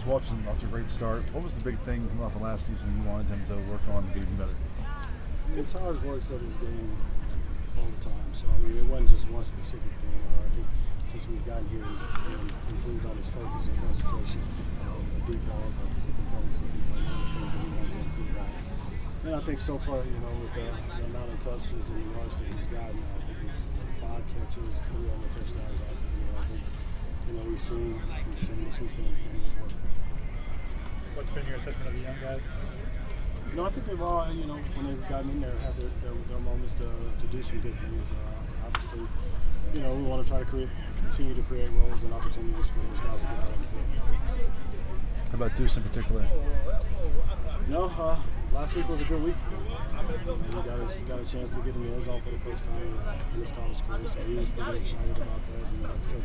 Tahj Washington, that's a great start. What was the big thing coming off of last season you wanted him to work on to be even better? Tahj works at his game all the time, so I mean, it wasn't just one specific thing. I think since we've gotten here, he's improved on his focus and concentration. The deep balls, I think those are one of the things that he wanted to improve on. And I think so far, with the amount of touches and the yards that he's gotten, I think he's 5 catches, 3 on the touchdowns. I think we've seen the proof in his work. What's been your assessment of the young guys? I think they've all, when they've gotten in there, have their moments to do some good things. Obviously, we want to try to continue to create roles and opportunities for those guys to get out on the field. How about Deuce in particular? Last week was a good week for him. He got a chance to get in the end zone for the first time in his college career, so he was pretty excited about that. And like I said,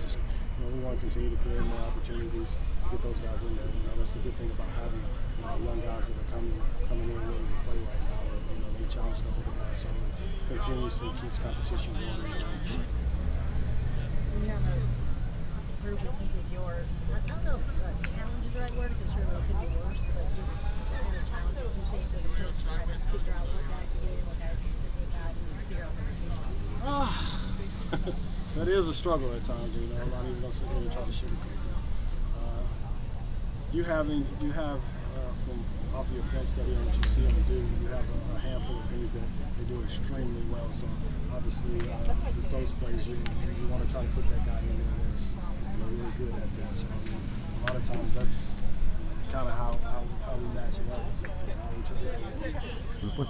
we want to continue to create more opportunities, get those guys in there. That's the good thing about having young guys that are coming in ready to play right now. They challenge the older guys, so it continuously keeps competition going. When you have a group as deep as yours, I don't know if challenge is the right word, because surely it could be worse, but just what kind of challenges do you face as a coach to try to figure out what guys to get in, what guys to take out, and figure out the rotation? That is a struggle at times. I'm not even going to sit here and try to sugarcoat that. You have from off of your film study and what you see them do, you have a handful of things that they do extremely well. So obviously, with those plays, you want to try to put that guy in there that's really good at that. So a lot of times that's kind of how we match it up.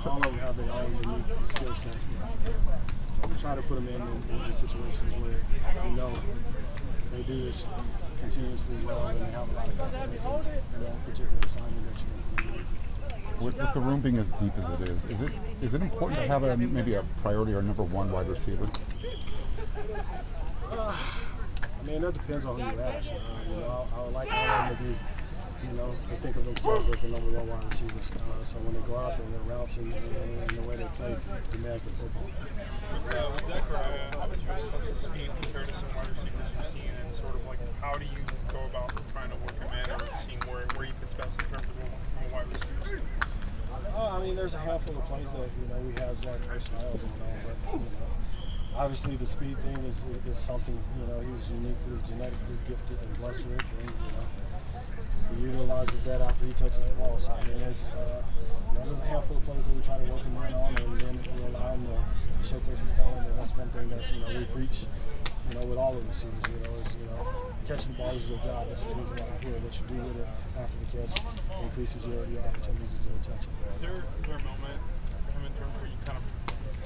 All of them have their own unique skill sets. We try to put them in situations where they do this continuously well, and they have a lot of confidence in that particular assignment that you're going to do. With the room being as deep as it is it important to have maybe a priority or number one wide receiver? That depends on who you ask. I would like all of them to be, to think of themselves as the number one wide receivers. So when they go out there, their routes and the way they play demands the football. Exactly. How would you assess the speed compared to some wide receivers you've seen, and sort of like how do you go about trying to work him in or seeing where he fits best in terms of a wide receiver? There's a handful of plays that we have Zach style going on, but obviously the speed thing is something he was uniquely genetically gifted and blessed with, and he utilizes that after he touches the ball. So there's a handful of plays that we try to work him in on, and then we allow him to showcase his talent. And that's one thing that we preach, with all of the receivers. Is catching the ball is your job. That's the reason why I'm here. What you do with it after the catch increases your opportunities to touch it. Is there a moment in terms where you kind of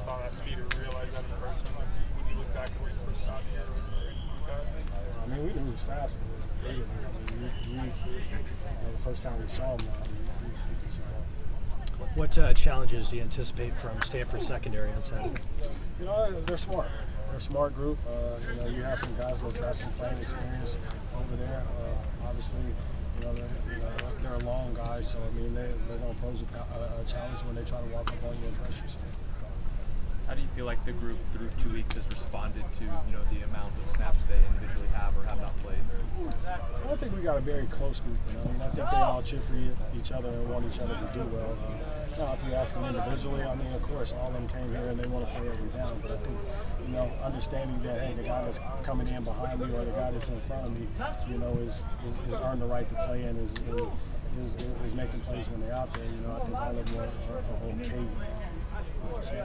saw that speed or realized that in person, like when you look back to where you first got here or anything like that? We knew he was fast, but the first time we saw him, you could see that. What challenges do you anticipate from Stanford secondary on Saturday? They're smart. They're a smart group. You have some guys that got some playing experience over there. Obviously, they're long guys, so they're going to pose a challenge when they try to walk up on you and pressure you. How do you feel like the group through 2 weeks has responded to the amount of snaps they individually have or have not played? I think we got a very close group. I think they all cheer for each other and want each other to do well. Now, if you ask them individually, of course, all of them came here and they want to play every down. But I think, understanding that, hey, the guy that's coming in behind me or the guy that's in front of me, is earned the right to play and is making plays when they're out there. I think all of them are okay with that. So,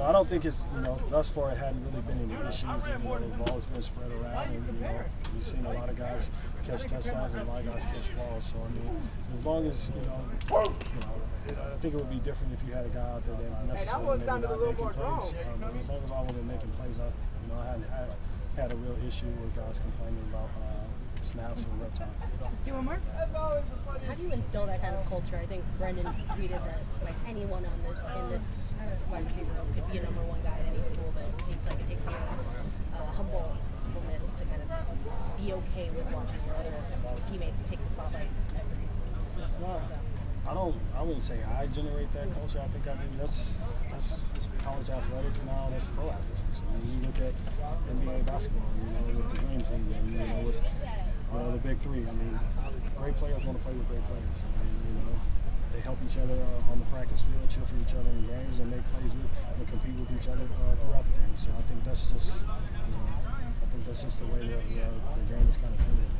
I don't think it's, thus far it hadn't really been any issues. The ball's been spread around, and, we've seen a lot of guys catch touchdowns and a lot of guys catch balls. So, as long as, I think it would be different if you had a guy out there that necessarily maybe not making plays. As long as all of them making plays, I hadn't had a real issue with guys complaining about snaps or rep time. Let's do one more. How do you instill that kind of culture? I think Brendan tweeted that anyone in this wide receiver room could be a number one guy at any school, but it seems like it takes a humbleness to kind of be okay with watching your other teammates take the spotlight every I wouldn't say I generate that culture. I think that's college athletics now. That's pro athletics. You look at NBA basketball, with the Dream Team, and with the big three. I mean, great players want to play with great players. I mean, they help each other on the practice field, cheer for each other in games, and make plays with and compete with each other throughout the game. So I think that's just, I think that's just the way the game is kind of treated.